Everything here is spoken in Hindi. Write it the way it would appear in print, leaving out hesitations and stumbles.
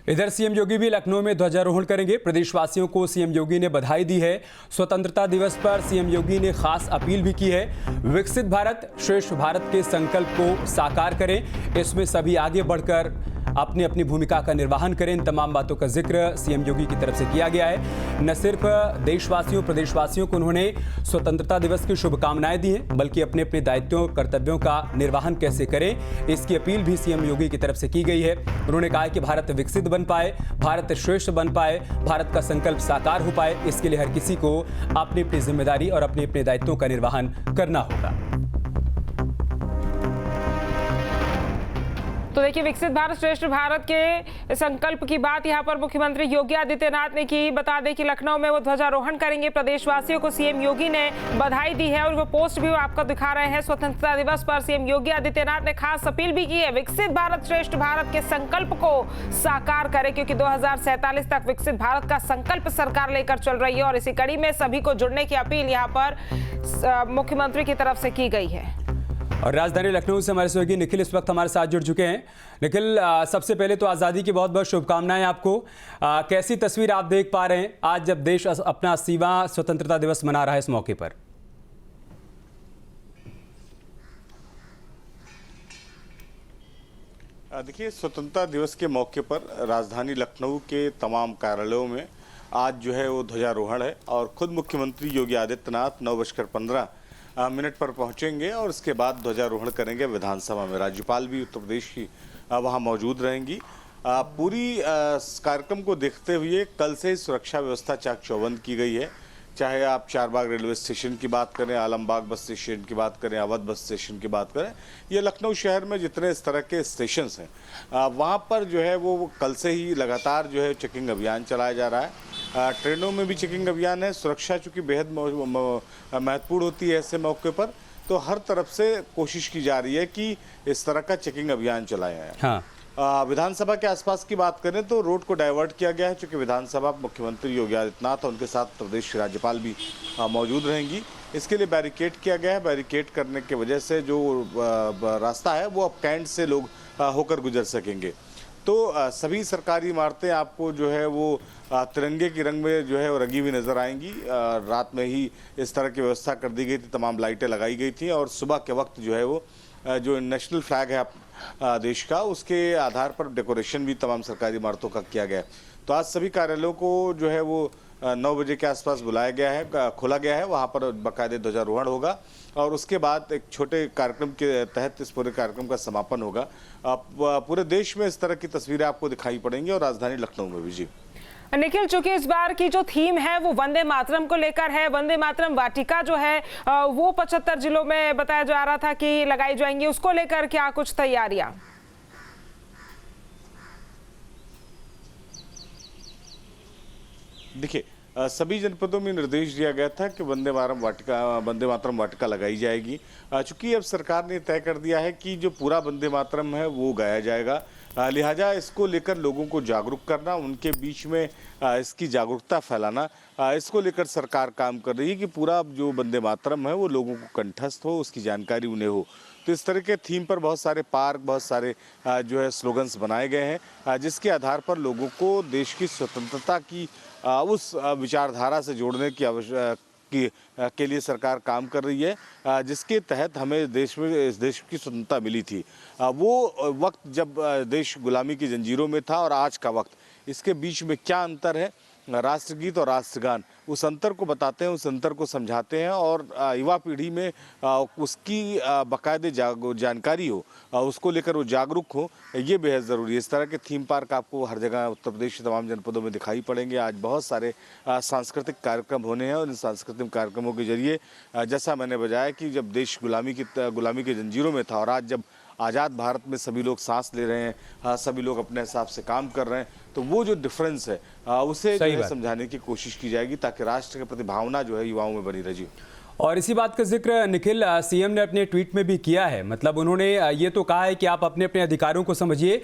इधर सीएम योगी भी लखनऊ में ध्वजारोहण करेंगे। प्रदेशवासियों को सीएम योगी ने बधाई दी है। स्वतंत्रता दिवस पर सीएम योगी ने खास अपील भी की है। विकसित भारत श्रेष्ठ भारत के संकल्प को साकार करें, इसमें सभी आगे बढ़कर अपनी अपनी भूमिका का निर्वहन करें। इन तमाम बातों का जिक्र सीएम योगी की तरफ से किया गया है। न सिर्फ देशवासियों प्रदेशवासियों को उन्होंने स्वतंत्रता दिवस की शुभकामनाएं दी हैं, बल्कि अपने अपने दायित्वों कर्तव्यों का निर्वहन कैसे करें, इसकी अपील भी सीएम योगी की तरफ से की गई है। उन्होंने कहा कि भारत विकसित बन पाए, भारत श्रेष्ठ बन पाए, भारत का संकल्प साकार हो पाए, इसके लिए हर किसी को अपनी अपनी जिम्मेदारी और अपने अपने दायित्वों का निर्वहन करना होगा। तो देखिए, विकसित भारत श्रेष्ठ भारत के संकल्प की बात यहां पर मुख्यमंत्री योगी आदित्यनाथ ने की। बता दें कि लखनऊ में वो ध्वजारोहण करेंगे। प्रदेशवासियों को सीएम योगी ने बधाई दी है और वो पोस्ट भी आपको दिखा रहे हैं। स्वतंत्रता दिवस पर सीएम योगी आदित्यनाथ ने खास अपील भी की है, विकसित भारत श्रेष्ठ भारत के संकल्प को साकार करें, क्योंकि 2047 तक विकसित भारत का संकल्प सरकार लेकर चल रही है और इसी कड़ी में सभी को जुड़ने की अपील यहाँ पर मुख्यमंत्री की तरफ से की गई है। और राजधानी लखनऊ से हमारे सहयोगी निखिल इस वक्त हमारे साथ जुड़ चुके हैं। निखिल, सबसे पहले तो आज़ादी की बहुत बहुत शुभकामनाएं आपको। कैसी तस्वीर आप देख पा रहे हैं आज जब देश अपना 80वां स्वतंत्रता दिवस मना रहा है इस मौके पर? देखिए, स्वतंत्रता दिवस के मौके पर राजधानी लखनऊ के तमाम कार्यालयों में आज जो है वो ध्वजारोहण है और खुद मुख्यमंत्री योगी आदित्यनाथ 9:15 पर पहुंचेंगे और इसके बाद ध्वजारोहण करेंगे विधानसभा में। राज्यपाल भी उत्तर प्रदेश की वहां मौजूद रहेंगी। पूरी कार्यक्रम को देखते हुए कल से सुरक्षा व्यवस्था चाक चौबंद की गई है। चाहे आप चारबाग रेलवे स्टेशन की बात करें, आलमबाग बस स्टेशन की बात करें, अवध बस स्टेशन की बात करें, ये लखनऊ शहर में जितने इस तरह के स्टेशन हैं वहाँ पर जो है वो कल से ही लगातार जो है चेकिंग अभियान चलाया जा रहा है। ट्रेनों में भी चेकिंग अभियान है। सुरक्षा चूँकि बेहद महत्वपूर्ण होती है ऐसे मौके पर, तो हर तरफ से कोशिश की जा रही है कि इस तरह का चेकिंग अभियान चलाया है। हाँ। विधानसभा के आसपास की बात करें तो रोड को डाइवर्ट किया गया है, क्योंकि विधानसभा मुख्यमंत्री योगी आदित्यनाथ और उनके साथ प्रदेश की राज्यपाल भी मौजूद रहेंगी। इसके लिए बैरिकेड किया गया है। बैरिकेड करने की वजह से जो रास्ता है वो अब कैंट से लोग होकर गुजर सकेंगे। तो सभी सरकारी इमारतें आपको जो है वो तिरंगे के रंग में जो है वो रंगी हुई नजर आएंगी। रात में ही इस तरह की व्यवस्था कर दी गई थी, तमाम लाइटें लगाई गई थी और सुबह के वक्त जो है वो जो नेशनल फ्लैग है देश का, उसके आधार पर डेकोरेशन भी तमाम सरकारी इमारतों का किया गया है। तो आज सभी कार्यालयों को जो है वो 9 बजे के आसपास बुलाया गया है, खोला गया है। वहाँ पर बाकायदे ध्वजारोहण होगा और उसके बाद एक छोटे कार्यक्रम के तहत इस पूरे कार्यक्रम का समापन होगा। पूरे देश में इस तरह की तस्वीरें आपको दिखाई पड़ेंगी और राजधानी लखनऊ में भी। जी निखिल, चूंकि इस बार की जो थीम है वो वंदे मातरम को लेकर है, वंदे मातरम वाटिका जो है वो 75 जिलों में बताया जा रहा था कि लगाई जाएंगी, उसको लेकर क्या कुछ तैयारियां? देखिए, सभी जनपदों में निर्देश दिया गया था कि वंदे मातरम वाटिका लगाई जाएगी। चूंकि अब सरकार ने तय कर दिया है कि जो पूरा वंदे मातरम है वो गाया जाएगा, लिहाजा इसको लेकर लोगों को जागरूक करना, उनके बीच में इसकी जागरूकता फैलाना, इसको लेकर सरकार काम कर रही है कि पूरा जो वंदे मातरम है वो लोगों को कंठस्थ हो, उसकी जानकारी उन्हें हो। तो इस तरह के थीम पर बहुत सारे पार्क, बहुत सारे जो है स्लोगन्स बनाए गए हैं, जिसके आधार पर लोगों को देश की स्वतंत्रता की उस विचारधारा से जोड़ने की के लिए सरकार काम कर रही है, जिसके तहत हमें इस देश की स्वतंत्रता मिली थी। वो वक्त जब देश गुलामी की जंजीरों में था और आज का वक्त, इसके बीच में क्या अंतर है, राष्ट्रगीत और राष्ट्रगान उस अंतर को बताते हैं, उस अंतर को समझाते हैं और युवा पीढ़ी में उसकी बाकायदे जानकारी हो, उसको लेकर वो जागरूक हो, ये बेहद ज़रूरी है। इस तरह के थीम पार्क आपको हर जगह उत्तर प्रदेश के तमाम जनपदों में दिखाई पड़ेंगे। आज बहुत सारे सांस्कृतिक कार्यक्रम होने हैं और इन सांस्कृतिक कार्यक्रमों के जरिए जैसा मैंने बताया कि जब देश गुलामी की जंजीरों में था और आज जब आज़ाद भारत में सभी लोग सांस ले रहे हैं, सभी लोग अपने हिसाब से काम कर रहे हैं, तो वो जो डिफरेंस है उसे समझाने की कोशिश की जाएगी ताकि राष्ट्र के प्रति भावना जो है युवाओं में बनी रहे। और इसी बात का जिक्र निखिल सीएम ने अपने ट्वीट में भी किया है। मतलब उन्होंने ये तो कहा है कि आप अपने अपने अधिकारों को समझिए